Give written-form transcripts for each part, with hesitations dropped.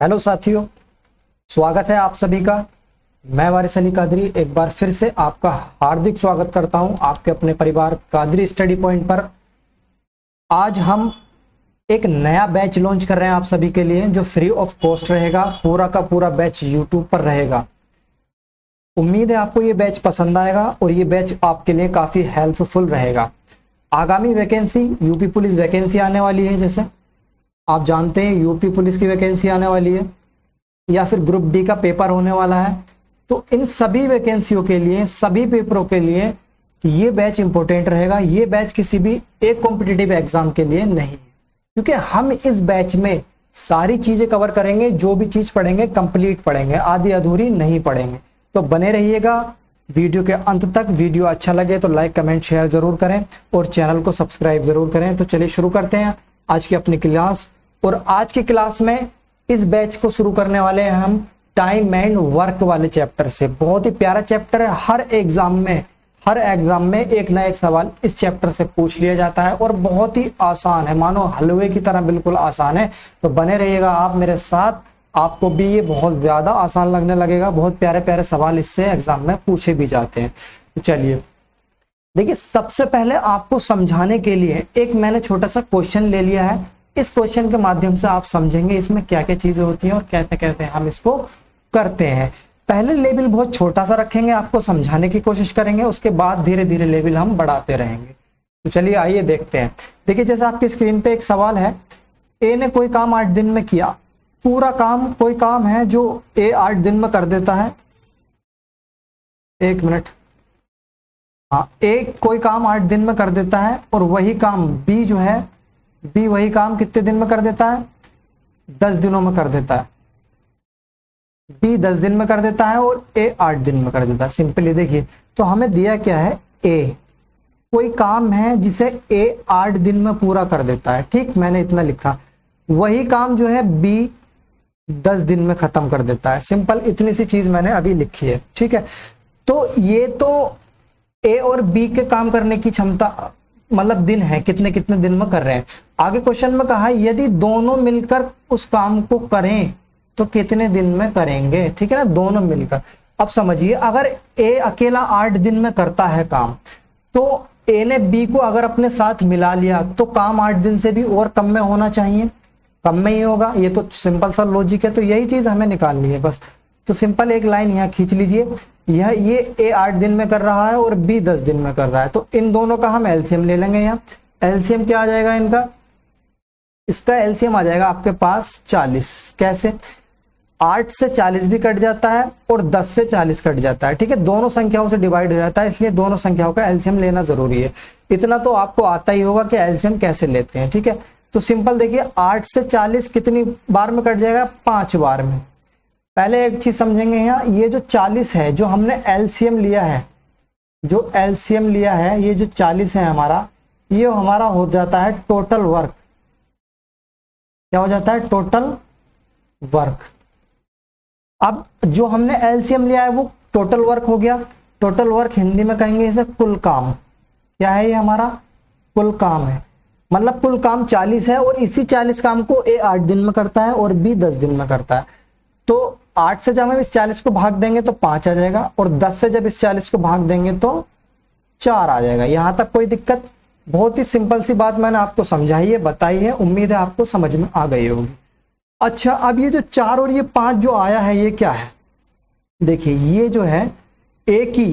Hello साथियों, स्वागत है आप सभी का। मैं वारिस अली कादरी एक बार फिर से आपका हार्दिक स्वागत करता हूं आपके अपने परिवार कादरी स्टडी पॉइंट पर। आज हम एक नया बैच लॉन्च कर रहे हैं आप सभी के लिए, जो फ्री ऑफ कॉस्ट रहेगा। पूरा का पूरा बैच यूट्यूब पर रहेगा। उम्मीद है आपको ये बैच पसंद आएगा और ये बैच आपके लिए काफ़ी हेल्पफुल रहेगा। आगामी वैकेंसी यूपी पुलिस वैकेंसी आने वाली है, जैसे आप जानते हैं यूपी पुलिस की वैकेंसी आने वाली है, या फिर ग्रुप डी का पेपर होने वाला है। तो इन सभी वैकेंसियों के लिए, सभी पेपरों के लिए ये बैच इंपॉर्टेंट रहेगा। ये बैच किसी भी एक कॉम्पिटिटिव एग्जाम के लिए नहीं है, क्योंकि हम इस बैच में सारी चीजें कवर करेंगे। जो भी चीज पढ़ेंगे कंप्लीट पढ़ेंगे, आधी अधूरी नहीं पढ़ेंगे। तो बने रहिएगा वीडियो के अंत तक। वीडियो अच्छा लगे तो लाइक कमेंट शेयर जरूर करें और चैनल को सब्सक्राइब जरूर करें। तो चलिए शुरू करते हैं आज की अपनी क्लास। और आज की क्लास में इस बैच को शुरू करने वाले हैं हम टाइम एंड वर्क वाले चैप्टर से। बहुत ही प्यारा चैप्टर है। हर एग्जाम में एक ना एक सवाल इस चैप्टर से पूछ लिया जाता है और बहुत ही आसान है, मानो हलवे की तरह बिल्कुल आसान है। तो बने रहिएगा आप मेरे साथ, आपको भी ये बहुत ज्यादा आसान लगने लगेगा। बहुत प्यारे प्यारे सवाल इससे एग्जाम में पूछे भी जाते हैं। तो चलिए देखिए, सबसे पहले आपको समझाने के लिए एक मैंने छोटा सा क्वेश्चन ले लिया है। इस क्वेश्चन के माध्यम से आप समझेंगे इसमें क्या क्या चीजें होती हैं और कहते कहते हम इसको करते हैं। पहले लेवल बहुत छोटा सा रखेंगे, आपको समझाने की कोशिश करेंगे, उसके बाद धीरे धीरे लेवल हम बढ़ाते रहेंगे। तो चलिए आइए देखते हैं। देखिए, जैसे आपकी स्क्रीन पे एक सवाल है, ए ने कोई काम 8 दिन में किया। पूरा काम, कोई काम है जो ए 8 दिन में कर देता है। एक मिनट, हाँ, ए कोई काम 8 दिन में कर देता है और वही काम बी जो है, बी वही काम कितने दिन में कर देता है? 10 दिनों में कर देता है। बी 10 दिन में कर देता है और ए 8 दिन में कर देता है। सिंपली देखिए, तो हमें दिया क्या है? ए कोई काम है जिसे ए 8 दिन में पूरा कर देता है। ठीक, मैंने इतना लिखा। वही काम जो है बी 10 दिन में खत्म कर देता है। सिंपल, इतनी सी चीज मैंने अभी लिखी है। ठीक है, तो ये तो ए और बी के काम करने की क्षमता, मतलब दिन है, कितने कितने दिन में कर रहे हैं। आगे क्वेश्चन में कहा यदि दोनों मिलकर उस काम को करें तो कितने दिन में करेंगे। ठीक है ना, दोनों मिलकर। अब समझिए, अगर ए अकेला 8 दिन में करता है काम, तो ए ने बी को अगर अपने साथ मिला लिया तो काम 8 दिन से भी और कम में होना चाहिए, कम में ही होगा। ये तो सिंपल सा लॉजिक है। तो यही चीज हमें निकालनी है बस। तो सिंपल एक लाइन यहाँ खींच लीजिए। ये ए 8 दिन में कर रहा है और बी 10 दिन में कर रहा है, तो इन दोनों का हम एलसीएम ले लेंगे। यहाँ एलसीएम क्या आ जाएगा इनका? इसका एलसीएम आ जाएगा आपके पास 40। कैसे? 8 से 40 भी कट जाता है और 10 से 40 कट जाता है। ठीक है, दोनों संख्याओं से डिवाइड हो जाता है, इसलिए दोनों संख्याओं का एलसीएम लेना जरूरी है। इतना तो आपको आता ही होगा कि एलसीएम कैसे लेते हैं। ठीक है, तो सिंपल देखिए, 8 से 40 कितनी बार में कट जाएगा? 5 बार में। पहले एक चीज समझेंगे यहाँ, ये जो 40 है, जो हमने एलसीएम लिया है, जो एलसीएम लिया है, ये जो 40 है हमारा, ये हमारा हो जाता है टोटल वर्क। क्या हो जाता है? Total work. अब जो हमने एलसीएम लिया है वो टोटल वर्क हो गया। टोटल वर्क हिंदी में कहेंगे इसे कुल काम। क्या है ये? हमारा कुल काम है। मतलब कुल काम 40 है और इसी 40 काम को ए 8 दिन में करता है और बी 10 दिन में करता है। तो 8 से जब हम इस 40 को भाग देंगे तो 5 आ जाएगा और 10 से जब इस 40 को भाग देंगे तो 4 आ जाएगा। यहां तक कोई दिक्कत? बहुत ही सिंपल सी बात मैंने आपको समझाई है, बताई है। उम्मीद है आपको समझ में आ गई होगी। अच्छा, अब ये जो 4 और ये 5 जो आया है, ये क्या है? देखिए, ये जो है ए की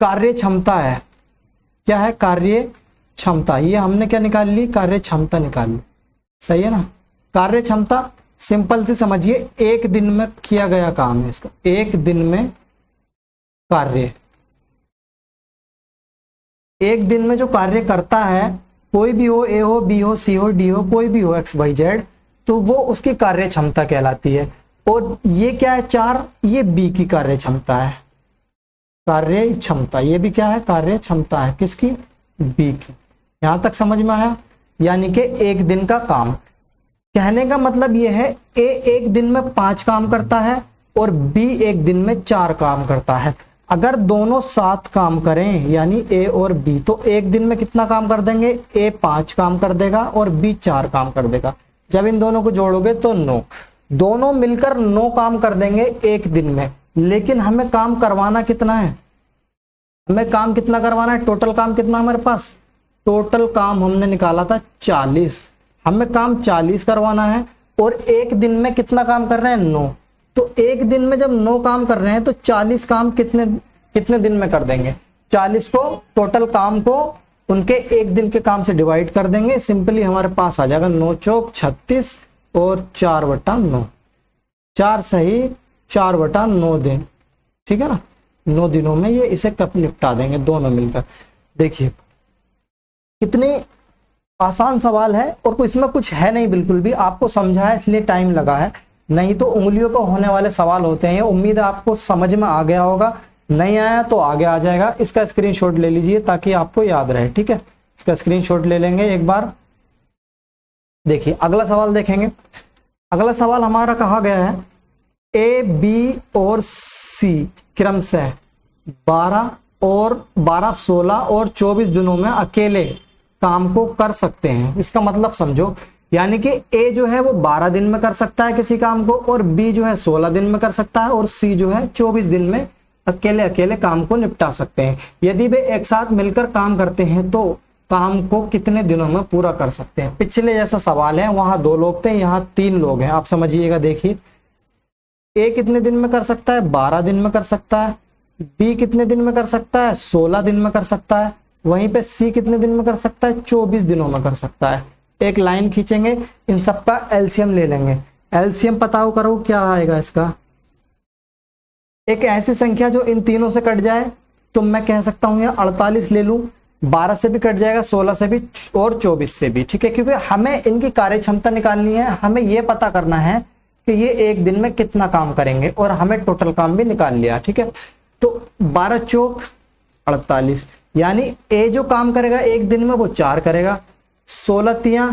कार्य क्षमता है। क्या है? कार्य क्षमता। ये हमने क्या निकाल ली? कार्य क्षमता निकाल ली। सही है ना? कार्य क्षमता सिंपल से समझिए, 1 दिन में किया गया काम है इसका। 1 दिन में कार्य, 1 दिन में जो कार्य करता है, कोई भी हो, ए हो, बी हो, सी हो, डी हो, कोई भी हो, एक्स वाई जेड, तो वो उसकी कार्य क्षमता कहलाती है। और ये क्या है? 4, ये बी की कार्य क्षमता है। कार्य क्षमता, ये भी क्या है? कार्य क्षमता है। किसकी? बी की। यहां तक समझ में आया? यानी कि 1 दिन का काम। कहने का मतलब यह है, ए 1 दिन में 5 काम करता है और बी 1 दिन में 4 काम करता है। अगर दोनों 7 काम करें, यानी ए और बी, तो 1 दिन में कितना काम कर देंगे? ए 5 काम कर देगा और बी 4 काम कर देगा। जब इन दोनों को जोड़ोगे तो 9। दोनों मिलकर 9 काम कर देंगे एक दिन में, लेकिन हमें काम करवाना कितना है, हमें काम कितना करवाना है, टोटल काम कितना हमारे पास, टोटल काम हमने निकाला था 40, हमें काम 40 करवाना है और एक दिन में कितना काम कर रहे हैं 9। तो एक दिन में जब 9 काम कर रहे हैं तो 40 काम कितने दिन में कर देंगे, 40 को टोटल काम को उनके एक दिन के काम से डिवाइड कर देंगे, सिंपली हमारे पास आ जाएगा 9 चौक 36 और 4/9, 4 सही 4/9 दिन, ठीक है ना। 9 दिनों में ये इसे कब निपटा देंगे दोनों मिलकर। देखिए कितने आसान सवाल है और इसमें कुछ है नहीं, बिल्कुल भी आपको समझा है इसलिए टाइम लगा है, नहीं तो उंगलियों पर होने वाले सवाल होते हैं। उम्मीद है आपको समझ में आ गया होगा, नहीं आया तो आगे आ जाएगा। इसका स्क्रीनशॉट ले लीजिए ताकि आपको याद रहे, ठीक है। इसका स्क्रीनशॉट ले लेंगे एक बार। देखिए अगला सवाल देखेंगे। अगला सवाल हमारा कहा गया है ए बी और सी क्रम से 12, 16 और 24 दिनों में अकेले काम को कर सकते हैं। इसका मतलब समझो, यानी कि ए जो है वो 12 दिन में कर सकता है किसी काम को, और बी जो है 16 दिन में कर सकता है, और सी जो है 24 दिन में अकेले अकेले काम को निपटा सकते हैं। यदि वे एक साथ मिलकर काम करते हैं तो काम को कितने दिनों में पूरा कर सकते हैं। पिछले जैसा सवाल है, वहां 2 लोग थे, यहाँ 3 लोग हैं। आप समझिएगा, देखिए ए कितने दिन में कर सकता है, 12 दिन में कर सकता है। बी कितने दिन में कर सकता है, 16 दिन में कर सकता है। वहीं पे सी कितने दिन में कर सकता है, 24 दिनों में कर सकता है। एक लाइन खींचेंगे, इन सबका एलसीएम ले लेंगे। एलसीएम पता करो क्या आएगा इसका, एक ऐसी संख्या जो इन तीनों से कट जाए, तो मैं कह सकता हूं 48 ले लूं, 12 से भी कट जाएगा, 16 से भी और 24 से भी, ठीक है। क्योंकि हमें इनकी कार्य क्षमता निकालनी है, हमें यह पता करना है कि ये एक दिन में कितना काम करेंगे, और हमें टोटल काम भी निकाल लिया, ठीक है। तो 12 चौक 48, यानी ए जो काम करेगा एक दिन में वो 4 करेगा, 16 तिया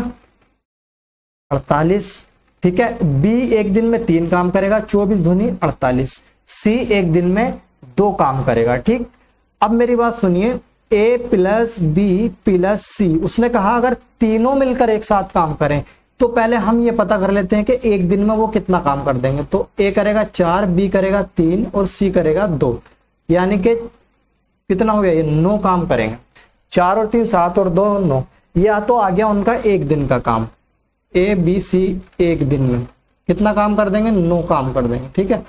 48, ठीक है। बी एक दिन में 3 काम करेगा, 24 दूनी 48। सी एक दिन में 2 काम करेगा, ठीक। अब मेरी बात सुनिए, ए प्लस बी प्लस सी, उसने कहा अगर तीनों मिलकर एक साथ काम करें, तो पहले हम ये पता कर लेते हैं कि एक दिन में वो कितना काम कर देंगे। तो ए करेगा 4, बी करेगा 3 और सी करेगा 2, यानी कि कितना हो गया, ये 9 काम करेंगे। 4 और 3 7 और 2 9, या तो आ गया उनका एक दिन का काम। ए बी सी एक दिन में कितना काम कर देंगे, 9 काम कर देंगे, ठीक है।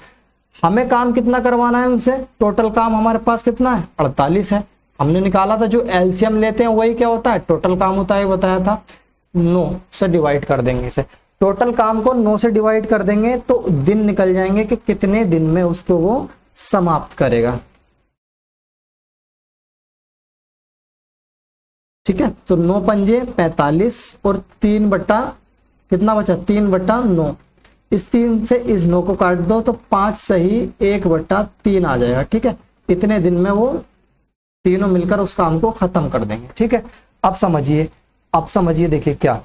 हमें काम कितना करवाना है उनसे, टोटल काम हमारे पास कितना है, 48 है। हमने निकाला था, जो एलसीएम लेते हैं वही क्या होता है, टोटल काम होता है, बताया था। 9 से डिवाइड कर देंगे इसे, टोटल काम को 9 से डिवाइड कर देंगे तो दिन निकल जाएंगे कि कितने दिन में उसको वो समाप्त करेगा, ठीक है। तो 9 पंजे 45 और 3 बटा कितना बचा, 3/9। इस 3 से इस 9 को काट दो तो 5 सही 1/3 आ जाएगा, ठीक है। इतने दिन में वो तीनों मिलकर उस काम को खत्म कर देंगे, ठीक है। अब समझिए, देखिए क्या,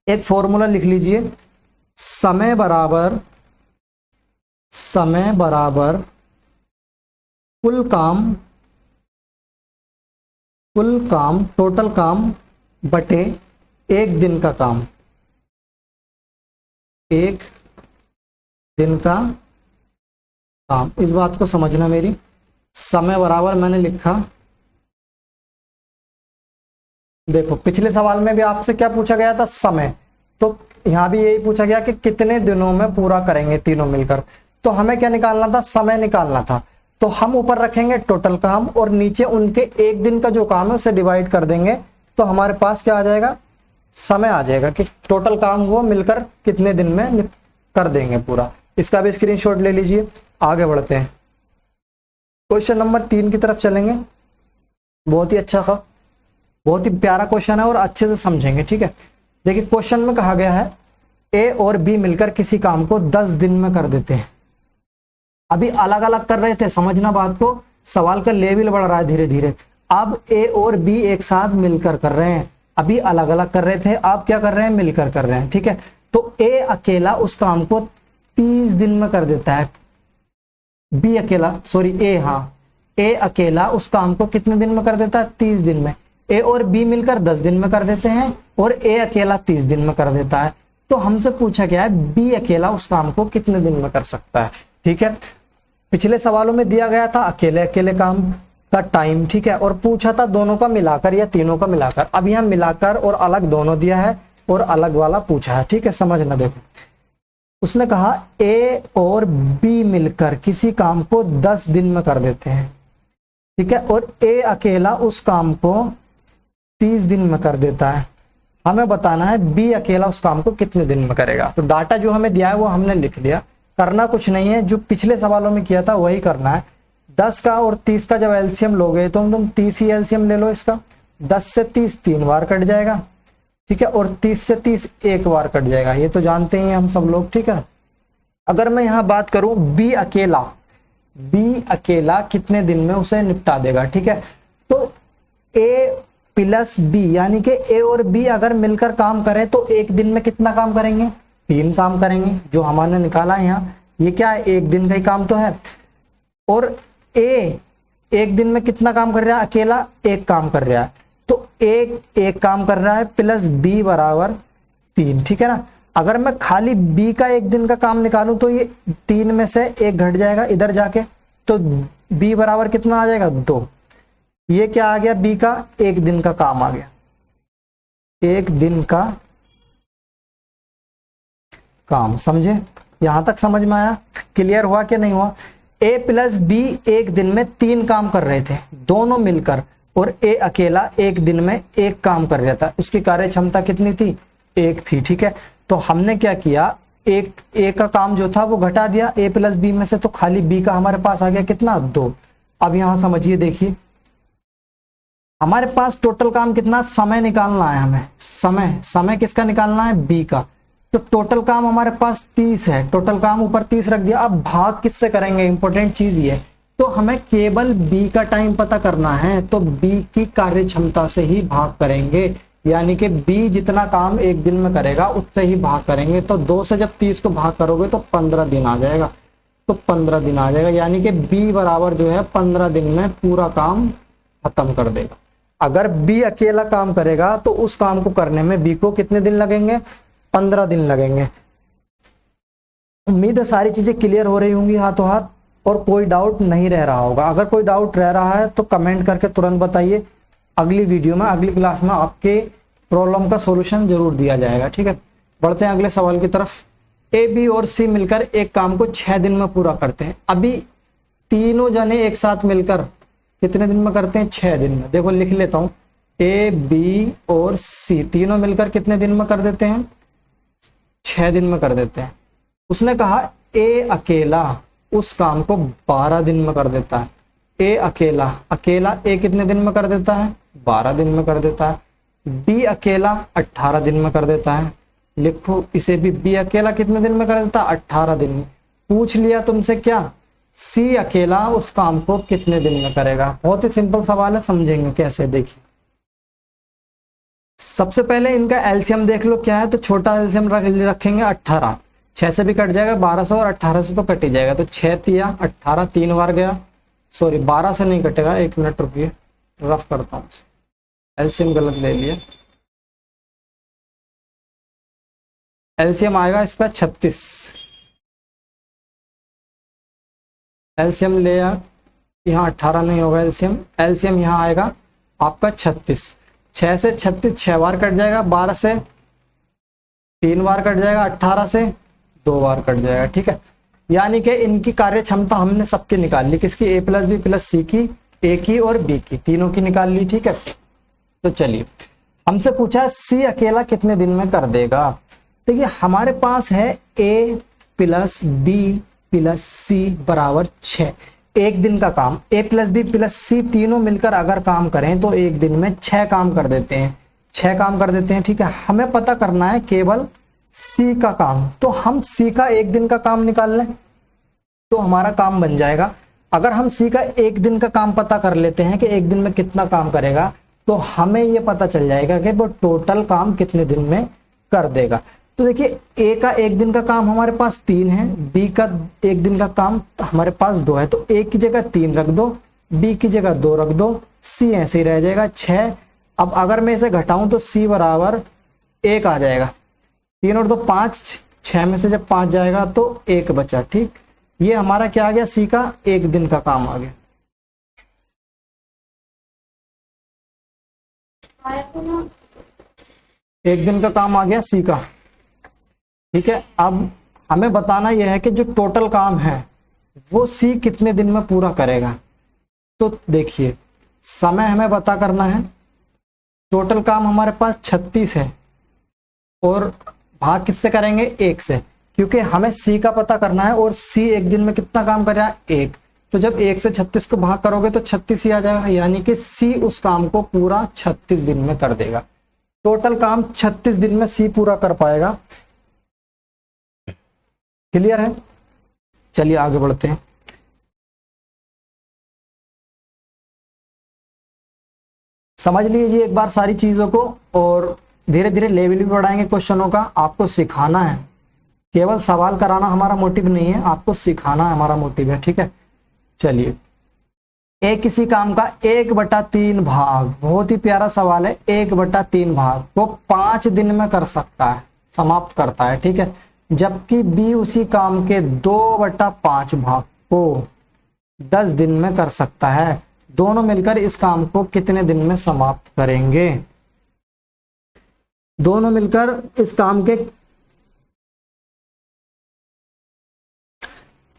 एक फॉर्मूला लिख लीजिए, समय बराबर कुल काम टोटल काम बटे एक दिन का काम, एक दिन का काम। इस बात को समझना मेरी, समय बराबर मैंने लिखा, देखो पिछले सवाल में भी आपसे क्या पूछा गया था, समय, तो यहां भी यही पूछा गया कि कितने दिनों में पूरा करेंगे तीनों मिलकर। तो हमें क्या निकालना था, समय निकालना था। तो हम ऊपर रखेंगे टोटल काम और नीचे उनके एक दिन का जो काम है उसे डिवाइड कर देंगे, तो हमारे पास क्या आ जाएगा, समय आ जाएगा कि टोटल काम वो मिलकर कितने दिन में कर देंगे पूरा। इसका भी स्क्रीनशॉट ले लीजिए। आगे बढ़ते हैं, क्वेश्चन नंबर 3 की तरफ चलेंगे। बहुत ही अच्छा था, बहुत ही प्यारा क्वेश्चन है और अच्छे से समझेंगे, ठीक है। देखिए क्वेश्चन में कहा गया है ए और बी मिलकर किसी काम को 10 दिन में कर देते हैं। अभी अलग अलग कर रहे थे, समझना बात को, सवाल का लेवल बढ़ रहा है धीरे धीरे। अब ए और बी एक साथ मिलकर कर रहे हैं, अभी अलग अलग कर रहे थे, अब क्या कर रहे हैं, मिलकर कर रहे हैं, ठीक है। तो ए अकेला उस काम को 30 दिन में कर देता है, बी अकेला, सॉरी ए अकेला उस काम को कितने दिन में कर देता है, 30 दिन में। ए और बी मिलकर 10 दिन में कर देते हैं और ए अकेला 30 दिन में कर देता है। तो हमसे पूछा गया है बी अकेला उस काम को कितने दिन में कर सकता है। ठीक है, पिछले सवालों में दिया गया था अकेले अकेले काम का टाइम, ठीक है, और पूछा था दोनों का मिलाकर या तीनों का मिलाकर। अब यहाँ मिलाकर और अलग दोनों दिया है और अलग वाला पूछा है। ठीक है, समझना। देखो उसने कहा ए और बी मिलकर किसी काम को 10 दिन में कर देते हैं, ठीक है, और ए अकेला उस काम को 30 दिन में कर देता है। हमें बताना है बी अकेला उस काम को कितने दिन में करेगा। तो डाटा जो हमें दिया है वो हमने लिख लिया, करना कुछ नहीं है, जो पिछले सवालों में किया था वही करना है। 10 का और 30 का जब एलसीएम लोगे तो तुम 30 ही एलसीएम ले लो इसका। 10 से 30 3 बार कट जाएगा, ठीक है, और 30 से 30 एक बार कट जाएगा, ये तो जानते ही हैं हम सब लोग। ठीक है, अगर मैं यहाँ बात करूं बी अकेला कितने दिन में उसे निपटा देगा। ठीक है, तो ए प्लस बी यानी कि ए और बी अगर मिलकर काम करें तो एक दिन में कितना काम करेंगे, 3 काम करेंगे, जो हमारे निकाला है यहाँ। ये क्या है, एक दिन का ही काम तो है। और ए एक दिन में कितना काम कर रहा है, अकेला एक काम कर रहा है, तो एक काम कर रहा है प्लस बी बराबर 3। ठीक है ना, अगर मैं खाली बी का एक दिन का काम निकालूं तो ये 3 में से 1 घट जाएगा इधर जाके, तो बी बराबर कितना आ जाएगा, 2। ये क्या आ गया, बी का एक दिन का काम आ गया, एक दिन का काम। समझे, यहां तक समझ में आया, क्लियर हुआ कि नहीं हुआ। ए प्लस बी एक दिन में 3 काम कर रहे थे दोनों मिलकर, और ए अकेला एक दिन में 1 काम कर रहा था। उसकी कार्य क्षमता कितनी थी, 1 थी। ठीक है, तो हमने क्या किया, एक ए का काम जो था वो घटा दिया ए प्लस बी में से, तो खाली बी का हमारे पास आ गया कितना, 2। अब यहां समझिए, देखिए हमारे पास टोटल काम कितना, समय निकालना है हमें, समय किसका निकालना है, बी का। तो टोटल काम हमारे पास 30 है, टोटल काम ऊपर 30 रख दिया। अब भाग किससे करेंगे, इंपॉर्टेंट चीज ये, तो हमें केवल बी का टाइम पता करना है, तो बी की कार्य क्षमता से ही भाग करेंगे, यानी कि बी जितना काम एक दिन में करेगा उससे ही भाग करेंगे। तो 2 से जब 30 को भाग करोगे तो 15 दिन आ जाएगा, तो 15 दिन आ जाएगा, यानी कि बी बराबर जो है 15 दिन में पूरा काम खत्म कर देगा। अगर बी अकेला काम करेगा तो उस काम को करने में बी को कितने दिन लगेंगे, 15 दिन लगेंगे। उम्मीद है सारी चीजें क्लियर हो रही होंगी हाथों हाथ, और कोई डाउट नहीं रह रहा होगा। अगर कोई डाउट रह रहा है तो कमेंट करके तुरंत बताइए, अगली वीडियो में अगली क्लास में आपके प्रॉब्लम का सॉल्यूशन जरूर दिया जाएगा। ठीक है, बढ़ते हैं अगले सवाल की तरफ। ए बी और सी मिलकर एक काम को 6 दिन में पूरा करते हैं। अभी तीनों जने एक साथ मिलकर कितने दिन में करते हैं, 6 दिन में। देखो लिख लेता हूं, ए बी और सी तीनों मिलकर कितने दिन में कर देते हैं, 6 दिन में कर देते हैं। उसने कहा ए अकेला उस काम को 12 दिन में कर देता है। ए अकेला ए कितने दिन में कर देता है, 12 दिन में कर देता है। बी अकेला 18 दिन में कर देता है। लिखो इसे भी, बी अकेला कितने दिन में कर देता है, 18 दिन में। पूछ लिया तुमसे क्या, सी अकेला उस काम को कितने दिन में करेगा। बहुत ही सिंपल सवाल है, समझेंगे कैसे। देखिए सबसे पहले इनका एलसीएम देख लो क्या है, तो छोटा एलसीएम रखेंगे 18, 6 से भी कट जाएगा 12 से, और 18 से तो कट ही जाएगा, तो 6 तिया 18 3 बार गया, सॉरी 12 से नहीं कटेगा, 1 मिनट रुकिए रफ करता हूँ, एलसीएम गलत ले लिया। एलसीएम आएगा इसका 36, एलसीएम ले यहाँ 18 नहीं होगा एलसीएम यहाँ आएगा आपका 36। 6 से 36 6 बार कट जाएगा, 12 से 3 बार कट जाएगा, 18 से 2 बार कट जाएगा। ठीक है, यानी कि इनकी कार्य क्षमता हमने सबकी निकाल ली, किसकी, ए प्लस बी प्लस सी की, ए की और बी की, तीनों की निकाल ली। ठीक है, तो चलिए हमसे पूछा सी अकेला कितने दिन में कर देगा। देखिए हमारे पास है ए प्लस बी प्लस सी बराबर 6, एक दिन का काम। ए प्लस बी प्लस सी तीनों मिलकर अगर काम करें तो एक दिन में 6 काम कर देते हैं, 6 काम कर देते हैं। ठीक है, हमें पता करना है केवल सी का काम, तो हम सी का एक दिन का काम निकाल लें तो हमारा काम बन जाएगा। अगर हम सी का एक दिन का काम पता कर लेते हैं कि एक दिन में कितना काम करेगा, तो हमें ये पता चल जाएगा कि वो टोटल काम कितने दिन में कर देगा। तो देखिए ए का एक दिन का काम हमारे पास 3 है, बी का एक दिन का काम हमारे पास 2 है, तो ए की जगह 3 रख दो, बी की जगह 2 रख दो, सी ऐसे ही रह जाएगा 6। अब अगर मैं इसे घटाऊं तो सी बराबर 1 आ जाएगा, 3 और 2 5, 6 में से जब 5 जाएगा तो 1 बचा। ठीक, ये हमारा क्या आ गया, सी का 1 दिन का काम आ गया। एक दिन का काम आ गया सी का। ठीक है, अब हमें बताना यह है कि जो टोटल काम है वो सी कितने दिन में पूरा करेगा। तो देखिए, समय हमें पता करना है। टोटल काम हमारे पास 36 है और भाग किससे करेंगे, 1 से, क्योंकि हमें सी का पता करना है और सी एक दिन में कितना काम कर रहा है, 1। तो जब 1 से 36 को भाग करोगे तो 36 ही आ जाएगा, यानी कि सी उस काम को पूरा 36 दिन में कर देगा। टोटल काम 36 दिन में सी पूरा कर पाएगा। क्लियर है? चलिए आगे बढ़ते हैं। समझ लीजिए एक बार सारी चीजों को और धीरे धीरे लेवल भी बढ़ाएंगे क्वेश्चनों का। आपको सिखाना है, केवल सवाल कराना हमारा मोटिव नहीं है, आपको सिखाना हमारा मोटिव है। ठीक है, चलिए। एक किसी काम का 1/3 भाग, बहुत ही प्यारा सवाल है। 1/3 भाग वो 5 दिन में कर सकता है, समाप्त करता है। ठीक है, जबकि बी उसी काम के 2/5 भाग को 10 दिन में कर सकता है। दोनों मिलकर इस काम को कितने दिन में समाप्त करेंगे? दोनों मिलकर इस काम के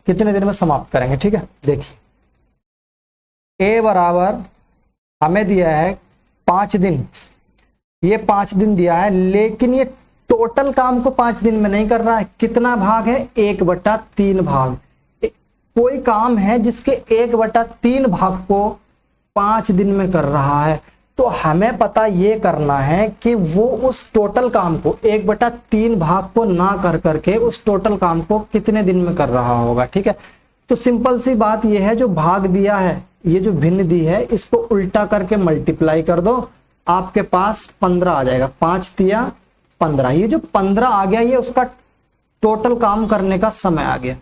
कितने दिन में समाप्त करेंगे? ठीक है, देखिए, ए बराबर हमें दिया है 5 दिन, ये 5 दिन दिया है, लेकिन ये टोटल काम को 5 दिन में नहीं कर रहा है। कितना भाग है? 1/3 भाग। कोई काम है जिसके 1/3 भाग को 5 दिन में कर रहा है, तो हमें पता ये करना है कि वो उस टोटल काम को 1/3 भाग को ना कर करके उस टोटल काम को कितने दिन में कर रहा होगा। ठीक है, तो सिंपल सी बात ये है, जो भाग दिया है, ये जो भिन्न दी है, इसको उल्टा करके मल्टीप्लाई कर दो, आपके पास 15 आ जाएगा। 5 तिया 15, ये जो 15 आ गया ये उसका टोटल काम करने का समय आ गया।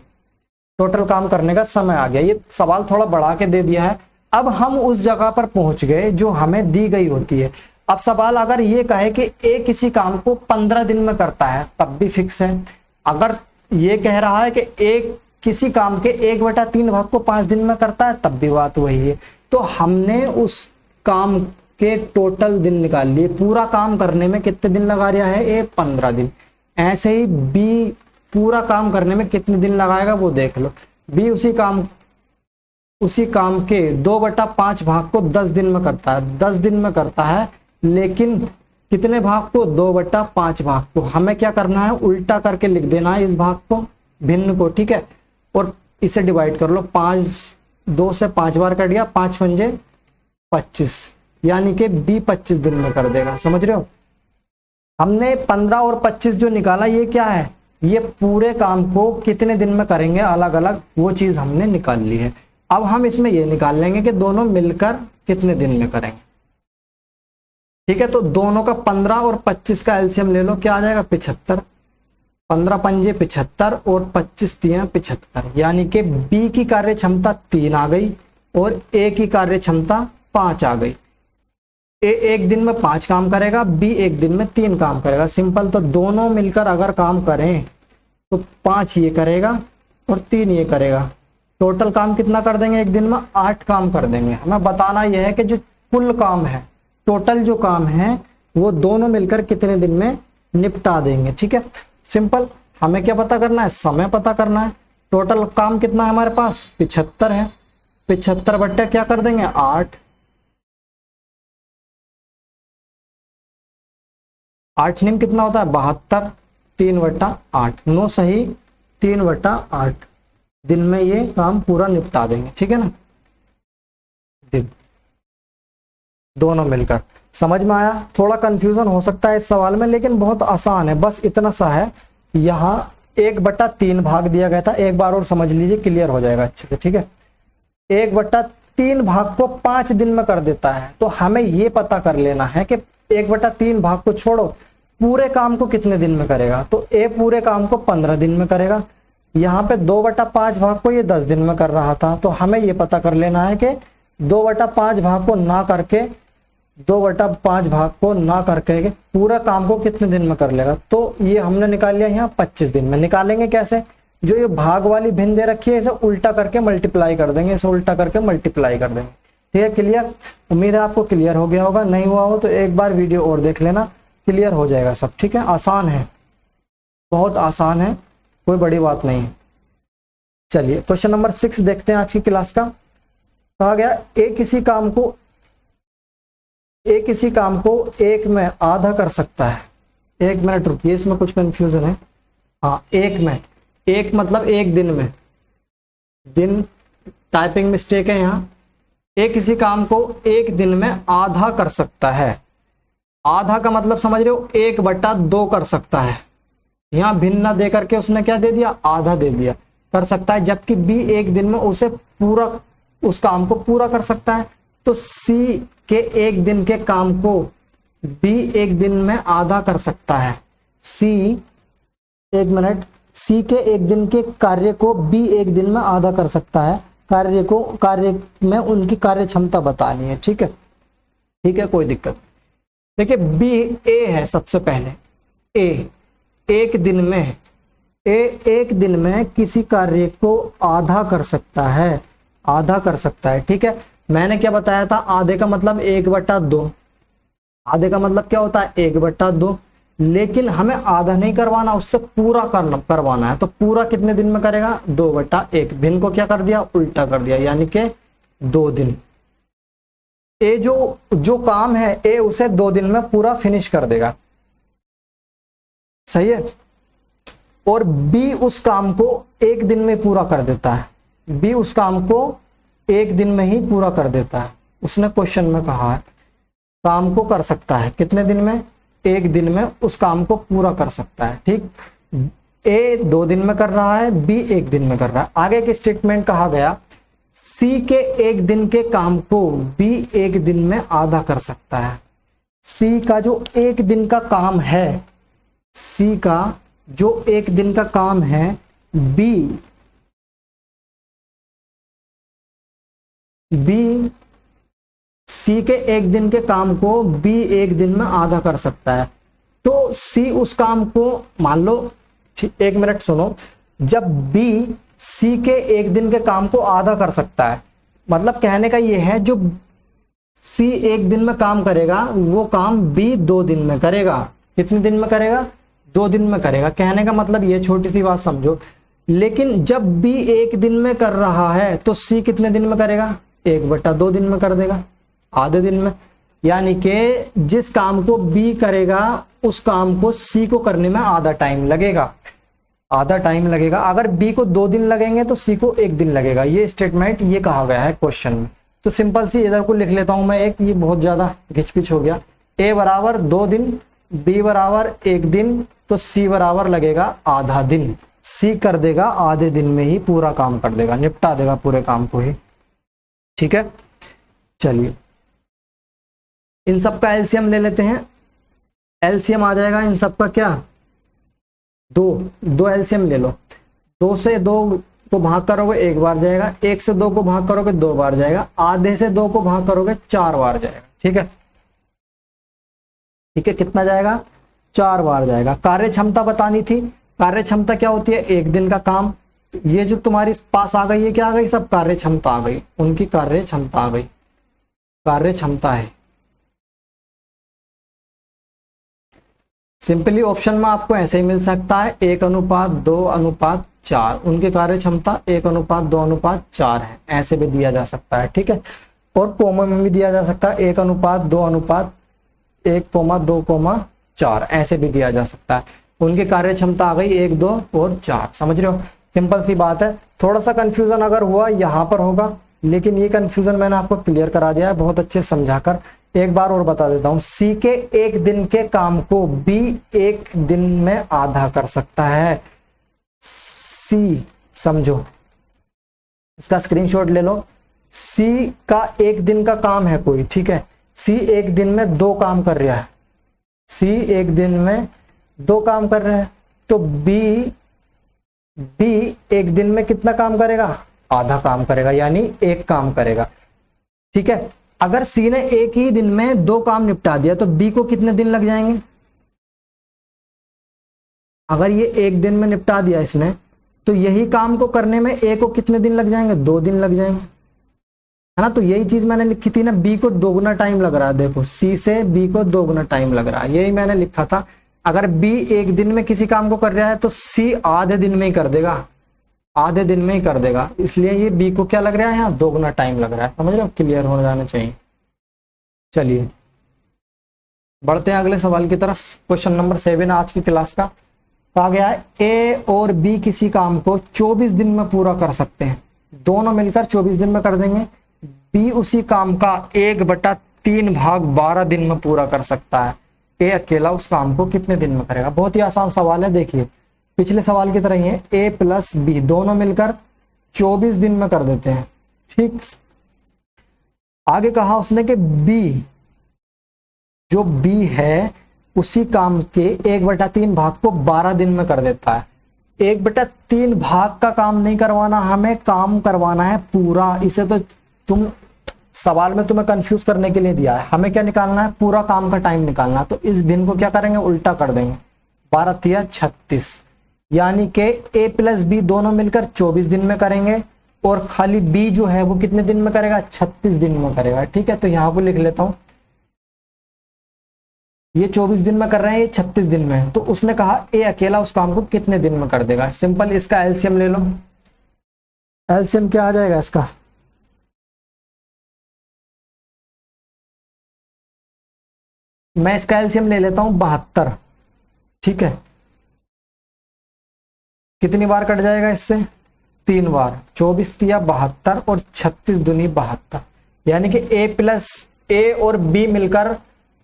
टोटल काम करने का समय आ गया। ये सवाल थोड़ा बढ़ा के दे दिया है। अब हम उस जगह पर पहुंच गए जो हमें दी गई होती है। अब सवाल अगर ये कहे कि ए किसी काम को 15 दिन में करता है, तब भी फिक्स है। अगर ये कह रहा है कि एक किसी काम के 1/3 भाग को 5 दिन में करता है, तब भी बात वही है। तो हमने उस काम के टोटल दिन निकाल लिए। पूरा काम करने में कितने दिन लगा रहा है ए? 15 दिन। ऐसे ही बी पूरा काम करने में कितने दिन लगाएगा वो देख लो। बी उसी काम के 2/5 भाग को 10 दिन में करता है। 10 दिन में करता है, लेकिन कितने भाग को? 2/5 भाग को। हमें क्या करना है? उल्टा करके लिख देना है इस भाग को, भिन्न को। ठीक है, और इसे डिवाइड कर लो। 2 से 5 बार कट गया, 5 पंजे 25, यानी कि बी 25 दिन में कर देगा। समझ रहे हो? हमने 15 और 25 जो निकाला, ये क्या है? ये पूरे काम को कितने दिन में करेंगे अलग अलग, वो चीज हमने निकाल ली है। अब हम इसमें ये निकाल लेंगे कि दोनों मिलकर कितने दिन में करेंगे। ठीक है, तो दोनों का 15 और 25 का एलसीएम ले लो, क्या आ जाएगा? 75। 15 पंजे 75 और 25 तिया 75, यानी कि बी की कार्य क्षमता 3 आ गई और ए की कार्य क्षमता 5 आ गई। ए एक दिन में 5 काम करेगा, बी एक दिन में 3 काम करेगा। सिंपल। तो दोनों मिलकर अगर काम करें तो 5 ये करेगा और 3 ये करेगा। टोटल काम कितना कर देंगे एक दिन में? 8 काम कर देंगे। हमें बताना यह है कि जो कुल काम है, टोटल जो काम है, वो दोनों मिलकर कितने दिन में निपटा देंगे। ठीक है, सिंपल। हमें क्या पता करना है? समय पता करना है। टोटल काम कितना है हमारे पास? 75 है। 75 बट्टे क्या कर देंगे? 8। 8 निम कितना होता है? 72। 3/8, 9 सही 3/8 दिन में ये काम पूरा निपटा देंगे। ठीक है ना? दिन दोनों मिलकर। समझ में आया? थोड़ा कंफ्यूजन हो सकता है इस सवाल में, लेकिन बहुत आसान है। बस इतना सा है, यहाँ 1/3 भाग दिया गया था। एक बार और समझ लीजिए, क्लियर हो जाएगा अच्छे से। ठीक है, 1/3 भाग को 5 दिन में कर देता है, तो हमें ये पता कर लेना है कि 1/3 भाग को छोड़ो, पूरे काम को कितने दिन में करेगा। तो ए पूरे काम को 15 दिन में करेगा। यहाँ पे 2/5 भाग को ये 10 दिन में कर रहा था, तो हमें ये पता कर लेना है कि 2/5 भाग को ना करके 2/5 भाग को ना करके पूरा काम को कितने दिन में कर लेगा। तो ये हमने निकाल लिया यहाँ 25 दिन में। निकालेंगे कैसे, जो ये भाग वाली भिन्न दे रखी है इसे उल्टा करके मल्टीप्लाई कर देंगे, इसे उल्टा करके मल्टीप्लाई कर देंगे। ठीक है, क्लियर। उम्मीद है आपको क्लियर हो गया होगा, नहीं हुआ हो तो एक बार वीडियो और देख लेना, क्लियर हो जाएगा सब। ठीक है, आसान है, बहुत आसान है, कोई बड़ी बात नहीं है। चलिए क्वेश्चन नंबर 6 देखते हैं आज की क्लास का। कहा गया एक किसी काम को एक में आधा कर सकता है। एक मिनट रुकिए, इसमें कुछ कंफ्यूजन है। हाँ, एक में, एक मतलब एक दिन में, दिन टाइपिंग मिस्टेक है यहाँ। एक किसी काम को एक दिन में आधा कर सकता है। आधा का मतलब समझ रहे हो, 1/2 कर सकता है। यहाँ भिन्न दे करके उसने क्या दे दिया, आधा दे दिया, कर सकता है। जबकि बी एक दिन में उसे पूरा, उस काम को पूरा कर सकता है। तो सी के एक दिन के काम को बी एक दिन में आधा कर सकता है। सी, एक मिनट, सी के एक दिन के कार्य को बी एक दिन में आधा कर सकता है। कार्य में उनकी कार्य क्षमता बतानी है। ठीक है, ठीक है, कोई दिक्कत। देखिए बी, ए है सबसे पहले। ए एक दिन में किसी कार्य को आधा कर सकता है, आधा कर सकता है। ठीक है, मैंने क्या बताया था, आधे का मतलब 1/2। आधे का मतलब क्या होता है, 1/2। लेकिन हमें आधा नहीं करवाना, उससे पूरा करवाना है। तो पूरा कितने दिन में करेगा, 2/1। भिन्न को क्या कर दिया, उल्टा कर दिया, यानी कि 2 दिन। ए जो काम है, ए उसे 2 दिन में पूरा फिनिश कर देगा। सही है। और बी उस काम को 1 दिन में पूरा कर देता है। बी उस काम को 1 दिन में ही पूरा कर देता है। उसने क्वेश्चन में कहा है काम को कर सकता है कितने दिन में, 1 दिन में उस काम को पूरा कर सकता है। ठीक, ए 2 दिन में कर रहा है, बी 1 दिन में कर रहा है। आगे के स्टेटमेंट कहा गया सी के 1 दिन के काम को बी 1 दिन में आधा कर सकता है। सी का जो 1 दिन का काम है, सी का जो 1 दिन का काम है, बी सी के 1 दिन के काम को बी 1 दिन में आधा कर सकता है। तो सी उस काम को, मान लो, 1 मिनट सुनो, जब बी सी के 1 दिन के काम को आधा कर सकता है, मतलब कहने का यह है जो सी 1 दिन में काम करेगा वो काम बी 2 दिन में करेगा। कितने दिन में करेगा, 2 दिन में करेगा। कहने का मतलब ये, छोटी सी बात समझो, लेकिन जब बी 1 दिन में कर रहा है तो सी कितने दिन में करेगा, 1/2 दिन में कर देगा, आधे दिन में। यानी कि जिस काम को बी करेगा उस काम को सी को करने में आधा टाइम लगेगा, आधा टाइम लगेगा। अगर बी को 2 दिन लगेंगे तो सी को 1 दिन लगेगा। ये स्टेटमेंट ये कहा गया है क्वेश्चन में। तो सिंपल सी इधर को लिख लेता हूं मैं एक, ये बहुत ज्यादा घिचपिच हो गया। ए बराबर 2 दिन, बी बराबर 1 दिन, तो सी बराबर लगेगा आधा दिन। सी कर देगा आधे दिन में ही पूरा काम कर देगा, निपटा देगा पूरे काम को ही। ठीक है, चलिए इन सब का एलसीएम ले लेते हैं। एलसीएम आ जाएगा इन सब का क्या, 2 एलसीएम ले लो। 2 से 2 को भाग करोगे 1 बार जाएगा, 1 से 2 को भाग करोगे 2 बार जाएगा, आधे से 2 को भाग करोगे 4 बार जाएगा। ठीक है, ठीक है, कितना जाएगा, 4 बार जाएगा। कार्य क्षमता बतानी थी। कार्य क्षमता क्या होती है, 1 दिन का काम। ये जो तुम्हारे पास आ गई है, क्या आ गई, सब कार्य क्षमता आ गई, उनकी कार्य क्षमता आ गई, कार्य क्षमता है। सिंपली ऑप्शन में आपको ऐसे ही मिल सकता है, 1:2:4। उनकी कार्य क्षमता 1:2:4 है, ऐसे भी दिया जा सकता है। ठीक है, और कोमा में भी दिया जा सकता है, 1:2:1,2,4 ऐसे भी दिया जा सकता है। उनकी कार्य क्षमता आ गई 1, 2 और 4। समझ रहे हो, सिंपल सी बात है। थोड़ा सा कंफ्यूजन अगर हुआ यहाँ पर होगा, लेकिन ये कंफ्यूजन मैंने आपको क्लियर करा दिया है बहुत अच्छे समझाकर। एक बार और बता देता हूं, सी के 1 दिन के काम को बी 1 दिन में आधा कर सकता है। सी, समझो, इसका स्क्रीनशॉट ले लो। सी का 1 दिन का काम है कोई, ठीक है, सी 1 दिन में 2 काम कर रहा है, सी 1 दिन में 2 काम कर रहे हैं, तो बी 1 दिन में कितना काम करेगा, आधा काम करेगा, यानी 1 काम करेगा। ठीक है, अगर सी ने एक ही दिन में 2 काम निपटा दिया तो बी को कितने दिन लग जाएंगे? अगर ये 1 दिन में निपटा दिया इसने, तो यही काम को करने में ए को कितने दिन लग जाएंगे? 2 दिन लग जाएंगे, है ना। तो यही चीज मैंने लिखी थी ना, बी को 2 गुना टाइम लग रहा है। देखो सी से बी को 2 गुना टाइम लग रहा है, यही मैंने लिखा था। अगर बी 1 दिन में किसी काम को कर रहा है तो सी आधे दिन में ही कर देगा, आधे दिन में ही कर देगा। इसलिए ये बी को क्या लग रहा है? यहाँ 2 गुना टाइम लग रहा है। समझ रहे हो? क्लियर हो जाना चाहिए। चलिए बढ़ते हैं अगले सवाल की तरफ। क्वेश्चन नंबर 7 आज की क्लास का। कहा गया है ए और बी किसी काम को 24 दिन में पूरा कर सकते हैं। दोनों मिलकर 24 दिन में कर देंगे। बी उसी काम का 1/3 भाग 12 दिन में पूरा कर सकता है। ए अकेला उस काम को कितने दिन में करेगा? बहुत ही आसान सवाल है। देखिए पिछले सवाल की तरह ही है, ए प्लस बी दोनों मिलकर 24 दिन में कर देते हैं। ठीक, आगे कहा उसने कि बी, जो बी है उसी काम के 1/3 भाग को 12 दिन में कर देता है। 1/3 भाग का काम नहीं करवाना, हमें काम करवाना है पूरा। इसे तो तुम सवाल में तुम्हें कंफ्यूज करने के लिए दिया है। हमें क्या निकालना है? पूरा काम का टाइम निकालना है। तो इस भिन्न को क्या करेंगे? उल्टा कर देंगे। 12 तिया 36, यानी कि ए प्लस बी दोनों मिलकर 24 दिन में करेंगे और खाली बी जो है वो कितने दिन में करेगा? 36 दिन में करेगा। ठीक है, तो यहां को लिख लेता हूं, ये 24 दिन में कर रहे हैं, ये 36 दिन में। तो उसने कहा ए अकेला उस काम को कितने दिन में कर देगा। सिंपल, इसका एलसीएम ले लो। एलसीएम क्या आ जाएगा इसका? मैं इसका एलसीएम ले लेता हूं 72। ठीक है, कितनी बार कट जाएगा इससे? 3 बार। 24 तिया 72 और 36 दूनी 72, यानी कि ए प्लस ए और बी मिलकर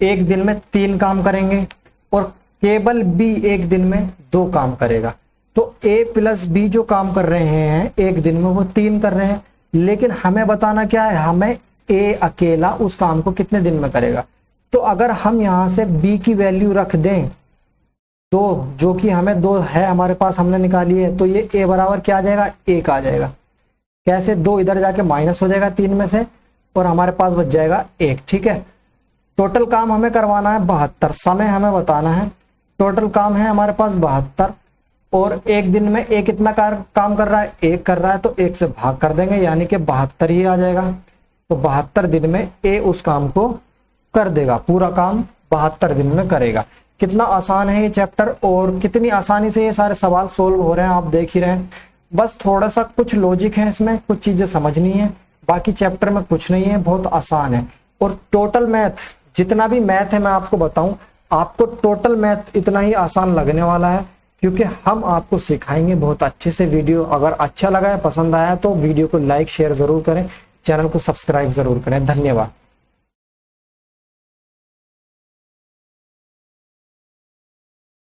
1 दिन में 3 काम करेंगे और केवल बी 1 दिन में 2 काम करेगा। तो ए प्लस बी जो काम कर रहे हैं 1 दिन में वो 3 कर रहे हैं। लेकिन हमें बताना क्या है? हमें ए अकेला उस काम को कितने दिन में करेगा। तो अगर हम यहां से बी की वैल्यू रख दें 2, जो कि हमें 2 है हमारे पास, हमने निकाली है, तो ये ए बराबर क्या आ जाएगा? 1 आ जाएगा। कैसे? 2 इधर जाके माइनस हो जाएगा 3 में से और हमारे पास बच जाएगा 1। ठीक है, टोटल काम हमें करवाना है 72, समय हमें बताना है। टोटल काम है हमारे पास 72 और 1 दिन में ए कितना काम कर रहा है? 1 कर रहा है, तो 1 से भाग कर देंगे, यानी कि 72 ही आ जाएगा। तो 72 दिन में ए उस काम को कर देगा, पूरा काम 72 दिन में करेगा। कितना आसान है ये चैप्टर और कितनी आसानी से ये सारे सवाल सोल्व हो रहे हैं, आप देख ही रहे हैं। बस थोड़ा सा कुछ लॉजिक है इसमें, कुछ चीजें समझनी है, बाकी चैप्टर में कुछ नहीं है, बहुत आसान है। और टोटल मैथ, जितना भी मैथ है मैं आपको बताऊं, आपको टोटल मैथ इतना ही आसान लगने वाला है, क्योंकि हम आपको सिखाएंगे बहुत अच्छे से। वीडियो अगर अच्छा लगा है, पसंद आया, तो वीडियो को लाइक शेयर जरूर करें, चैनल को सब्सक्राइब जरूर करें। धन्यवाद।